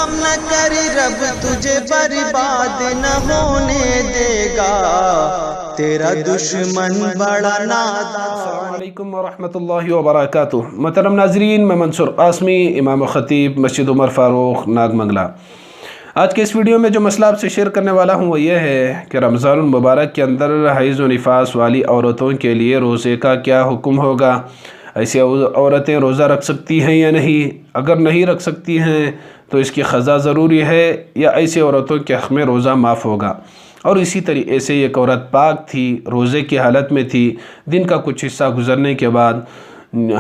غم نہ کری رب تجھے برباد نہ ہونے دے گا، تیرا دشمن بڑا نادان۔ السلام علیکم ورحمۃ اللہ وبرکاتہ۔ محترم ناظرین، میں منصور قاسمی، امام و خطیب مسجد عمر فاروق ناگ منگلہ۔ آج کے اس ویڈیو میں جو مسئلہ آپ سے شیئر کرنے والا ہوں وہ یہ ہے کہ رمضان المبارک کے اندر حیض و نفاس والی عورتوں کے لیے روزے کا کیا حکم ہوگا؟ ایسی عورتیں روزہ رکھ سکتی ہیں یا نہیں؟ اگر نہیں رکھ سکتی ہیں تو اس کی قضا ضروری ہے یا ایسی عورتوں کے حق میں روزہ معاف ہوگا؟ اور اسی طریقے سے ایک عورت پاک تھی، روزے کی حالت میں تھی، دن کا کچھ حصہ گزرنے کے بعد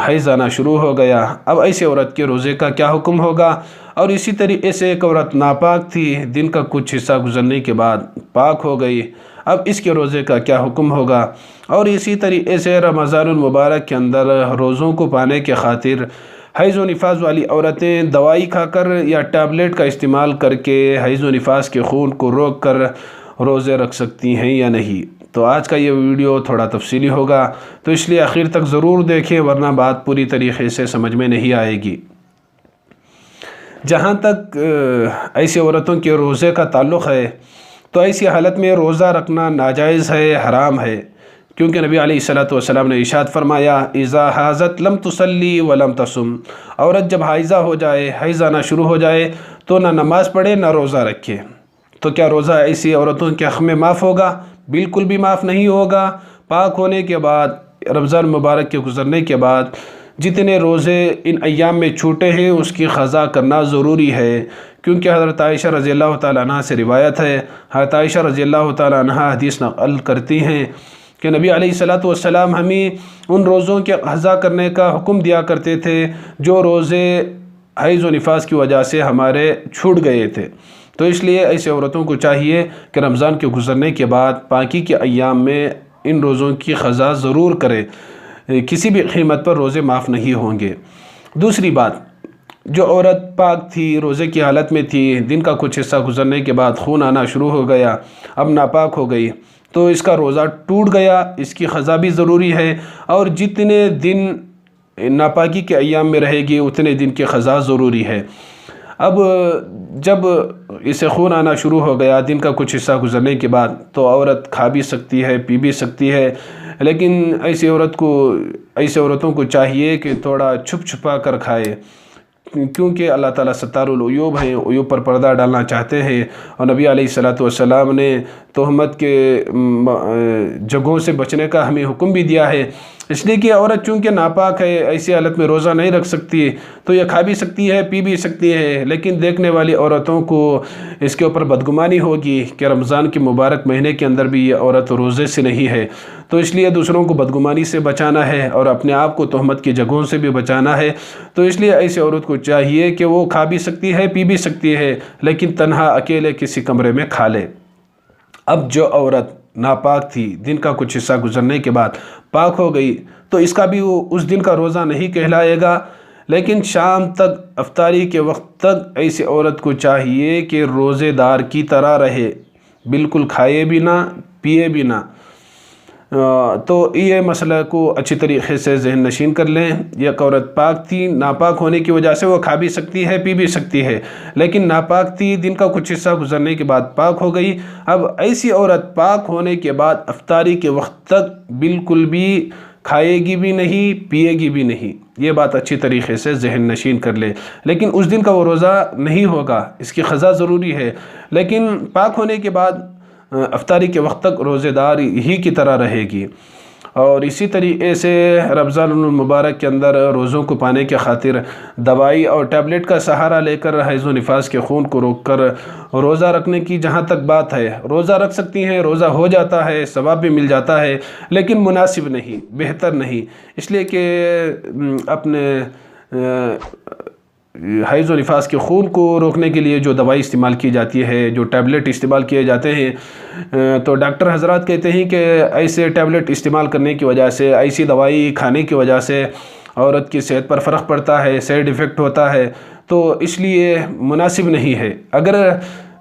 حیض آنا شروع ہو گیا، اب ایسی عورت کے روزے کا کیا حکم ہوگا؟ اور اسی طریقے سے ایک عورت ناپاک تھی، دن کا کچھ حصہ گزرنے کے بعد پاک ہو گئی، اب اس کے روزے کا کیا حکم ہوگا؟ اور اسی طریقے سے رمضان المبارک کے اندر روزوں کو پانے کے خاطر حیض و نفاس والی عورتیں دوائی کھا کر یا ٹیبلٹ کا استعمال کر کے حیض و نفاس کے خون کو روک کر روزے رکھ سکتی ہیں یا نہیں؟ تو آج کا یہ ویڈیو تھوڑا تفصیلی ہوگا، تو اس لیے آخر تک ضرور دیکھیں ورنہ بات پوری طریقے سے سمجھ میں نہیں آئے گی۔ جہاں تک ایسی عورتوں کے روزے کا تعلق ہے تو ایسی حالت میں روزہ رکھنا ناجائز ہے، حرام ہے، کیونکہ نبی علیہ الصلوۃ والسلام نے ارشاد فرمایا اذا حاضت لم تصلی ولم تصم، عورت جب حائضہ ہو جائے، حیض آنا شروع ہو جائے تو نہ نماز پڑھے نہ روزہ رکھے۔ تو کیا روزہ ایسی عورتوں کے حق میں معاف ہوگا؟ بالکل بھی معاف نہیں ہوگا۔ پاک ہونے کے بعد، رمضان مبارک کے گزرنے کے بعد جتنے روزے ان ایام میں چھوٹے ہیں اس کی قضا کرنا ضروری ہے، کیونکہ حضرت عائشہ رضی اللہ تعالیٰ عنہ سے روایت ہے، حضرت عائشہ رضی اللہ تعالیٰ عنہ حدیث نقل کرتی ہیں کہ نبی علیہ الصلوۃ والسلام ہمیں ان روزوں کے قضا کرنے کا حکم دیا کرتے تھے جو روزے حیض و نفاس کی وجہ سے ہمارے چھوٹ گئے تھے۔ تو اس لیے ایسے عورتوں کو چاہیے کہ رمضان کے گزرنے کے بعد پاکی کے ایام میں ان روزوں کی قضا ضرور کرے، کسی بھی قیمت پر روزے معاف نہیں ہوں گے۔ دوسری بات، جو عورت پاک تھی، روزے کی حالت میں تھی، دن کا کچھ حصہ گزرنے کے بعد خون آنا شروع ہو گیا، اب ناپاک ہو گئی، تو اس کا روزہ ٹوٹ گیا، اس کی قضا بھی ضروری ہے، اور جتنے دن ناپاکی کے ایام میں رہے گی اتنے دن کی قضا ضروری ہے۔ اب جب اسے خون آنا شروع ہو گیا دن کا کچھ حصہ گزرنے کے بعد تو عورت کھا بھی سکتی ہے، پی بھی سکتی ہے، لیکن ایسی عورتوں کو چاہیے کہ تھوڑا چھپ چھپا کر کھائے، کیونکہ اللہ تعالیٰ ستار العیوب ہیں، عیوب پر پردہ ڈالنا چاہتے ہیں، اور نبی علیہ الصلوۃ والسلام نے تہمت کے جگہوں سے بچنے کا ہمیں حکم بھی دیا ہے۔ اس لیے کہ عورت چونکہ ناپاک ہے، ایسی حالت میں روزہ نہیں رکھ سکتی، تو یہ کھا بھی سکتی ہے، پی بھی سکتی ہے، لیکن دیکھنے والی عورتوں کو اس کے اوپر بدگمانی ہوگی کہ رمضان کے مبارک مہینے کے اندر بھی یہ عورت روزے سے نہیں ہے، تو اس لیے دوسروں کو بدگمانی سے بچانا ہے اور اپنے آپ کو تہمت کی جگہوں سے بھی بچانا ہے، تو اس لیے ایسی عورت کو چاہیے کہ وہ کھا بھی سکتی ہے، پی بھی سکتی ہے، لیکن تنہا اکیلے کسی کمرے میں کھا لے۔ اب جو عورت ناپاک تھی، دن کا کچھ حصہ گزرنے کے بعد پاک ہو گئی، تو اس کا بھی وہ اس دن کا روزہ نہیں کہلائے گا، لیکن شام تک، افطاری کے وقت تک ایسی عورت کو چاہیے کہ روزے دار کی طرح رہے، بالکل کھائے بھی نہ، پیے بھی نہ۔ تو یہ مسئلہ کو اچھی طریقے سے ذہن نشین کر لیں۔ یہ عورت پاک تھی، ناپاک ہونے کی وجہ سے وہ کھا بھی سکتی ہے، پی بھی سکتی ہے، لیکن ناپاک تھی، دن کا کچھ حصہ گزرنے کے بعد پاک ہو گئی، اب ایسی عورت پاک ہونے کے بعد افطاری کے وقت تک بالکل بھی کھائے گی بھی نہیں، پیے گی بھی نہیں۔ یہ بات اچھی طریقے سے ذہن نشین کر لے، لیکن اس دن کا وہ روزہ نہیں ہوگا، اس کی قضا ضروری ہے، لیکن پاک ہونے کے بعد افطاری کے وقت تک روزے دار ہی کی طرح رہے گی۔ اور اسی طریقے سے رمضان المبارک کے اندر روزوں کو پانے کے خاطر دوائی اور ٹیبلٹ کا سہارا لے کر حیض و نفاس کے خون کو روک کر روزہ رکھنے کی جہاں تک بات ہے، روزہ رکھ سکتی ہیں، روزہ ہو جاتا ہے، ثواب بھی مل جاتا ہے، لیکن مناسب نہیں، بہتر نہیں، اس لیے کہ اپنے حیض و نفاس کے خون کو روکنے کے لیے جو دوائی استعمال کی جاتی ہے، جو ٹیبلٹ استعمال کیے جاتے ہیں، تو ڈاکٹر حضرات کہتے ہیں کہ ایسے ٹیبلٹ استعمال کرنے کی وجہ سے، ایسی دوائی کھانے کی وجہ سے عورت کی صحت پر فرق پڑتا ہے، سائیڈ ایفیکٹ ہوتا ہے، تو اس لیے مناسب نہیں ہے۔ اگر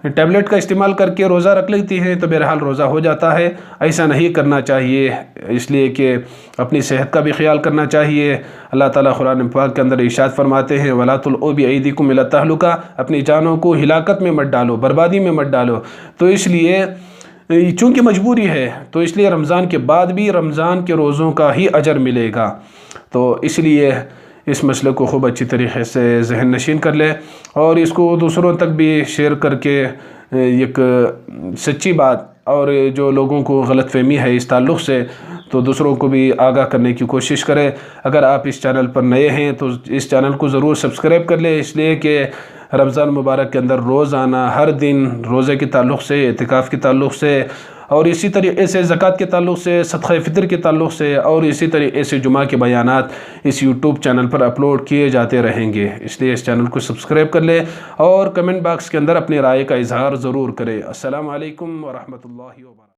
ٹیبلٹ کا استعمال کر کے روزہ رکھ لیتی ہیں تو بہرحال روزہ ہو جاتا ہے۔ ایسا نہیں کرنا چاہیے، اس لیے کہ اپنی صحت کا بھی خیال کرنا چاہیے۔ اللہ تعالیٰ قرآن پاک کے اندر ارشاد فرماتے ہیں وَلَا تُلْقُوا بِأَيْدِيكُمْ إِلَى التَّهْلُكَةِ، اپنی جانوں کو ہلاکت میں مت ڈالو، بربادی میں مت ڈالو۔ تو اس لیے چونکہ مجبوری ہے تو اس لیے رمضان کے بعد بھی رمضان کے روزوں کا ہی اجر ملے گا، تو اس لیے اس مسئلے کو خوب اچھی طریقے سے ذہن نشین کر لے اور اس کو دوسروں تک بھی شیئر کر کے ایک سچی بات اور جو لوگوں کو غلط فہمی ہے اس تعلق سے تو دوسروں کو بھی آگاہ کرنے کی کوشش کرے۔ اگر آپ اس چینل پر نئے ہیں تو اس چینل کو ضرور سبسکرائب کر لیں، اس لیے کہ رمضان مبارک کے اندر روزانہ ہر دن روزے کے تعلق سے، اعتکاف کے تعلق سے اور اسی طریقے سے زکوٰۃ کے تعلق سے، صدقہ فطر کے تعلق سے اور اسی طریقے سے جمعہ کے بیانات اس یوٹیوب چینل پر اپلوڈ کیے جاتے رہیں گے، اس لیے اس چینل کو سبسکرائب کر لیں اور کمنٹ باکس کے اندر اپنی رائے کا اظہار ضرور کریں۔ السلام علیکم ورحمۃ اللہ وبرکاتہ۔